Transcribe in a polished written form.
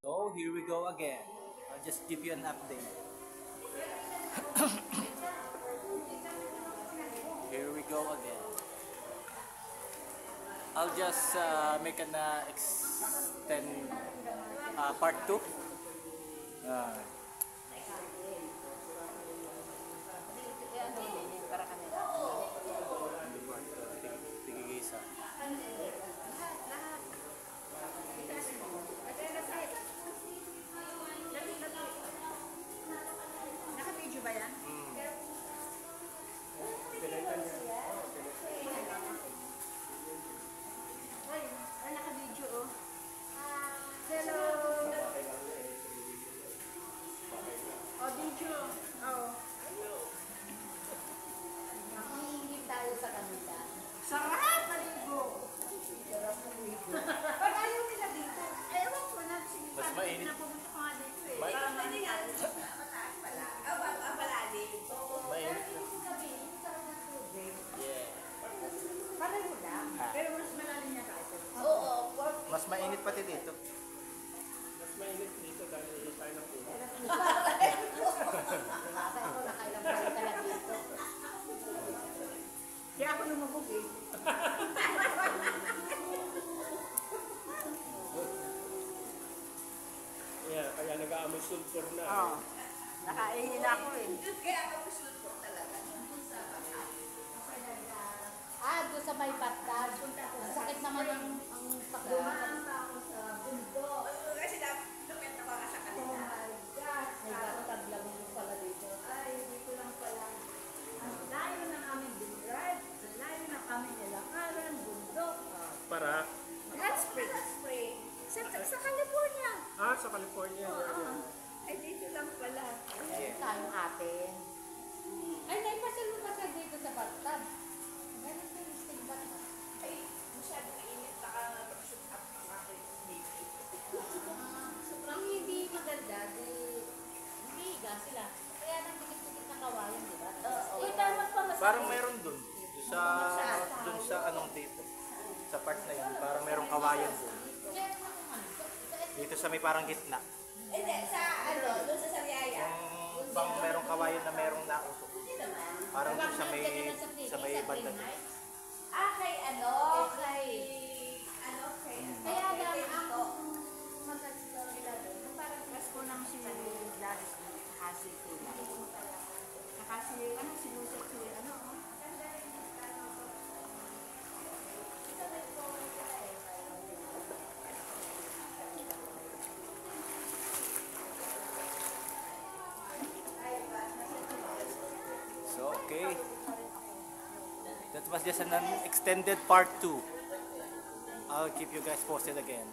So here we go again. I'll just give you an update. Here we go again. I'll just make an extend part 2. Tigigisa. Naka-video ba yan? Ay, naka-video oh. Hello! Oh, video. Oh. Nakahingin tayo sa kanila. Sarap! Maligo! Sarap maligo. Pag ayaw nila dito, ewan ko na. Mas mainit. Na pumunta ko nga dito eh. Mainit. Parang pwede nga. Mataas pala. Malalim. Mainit. Pareho lang. Pero mas malalim niya tayo. Oo, Mas mainit pati dito. Mas mainit dito dahil tayo ng ulo. nasa ko nakailang balik ka na dito. Kaya ako lumabog eh. Yeah, kaya nag-aamoy sulfur na. Oo. Nakainin na ako eh. Doon sa may batag. Sakit naman ang pagdumaan. ako sa bundok. Kasi lumit na baka sa kanila. May batag lang pala dito. Ay, dito lang pala. Ang layo ng aming drive. Ang layo ng aming nilakaran, bundok. Para, Hot spring. Sa California. sa California. Ay, dito lang pala. Tayong atin. Ay, naipasal mo ba dito sa batag? Meron sa listing batag. Ay, masyadong init. Saka shoot up ang aking baby. Sobrang hindi maganda. Humihiga sila. Kaya nang dikit-dikit na kawayan, di ba? Uy, tama pa mas. Parang meron dun. Dun sa anong dito. Sa part na yun. Parang merong kawayan dun. Meron lang naman. Dito sa may parang gitna. Hindi, sa doon sa Sariaya. Yung bang merong kawayan na merong nausok. Parang dun sa may banda dun. Kay Kaya lang ako Maganda nila doon. Parang Pasko ng sinali Gladys kasi sila. Kasi sinusot sila, So, okay. That was just an extended part 2. I'll keep you guys posted again.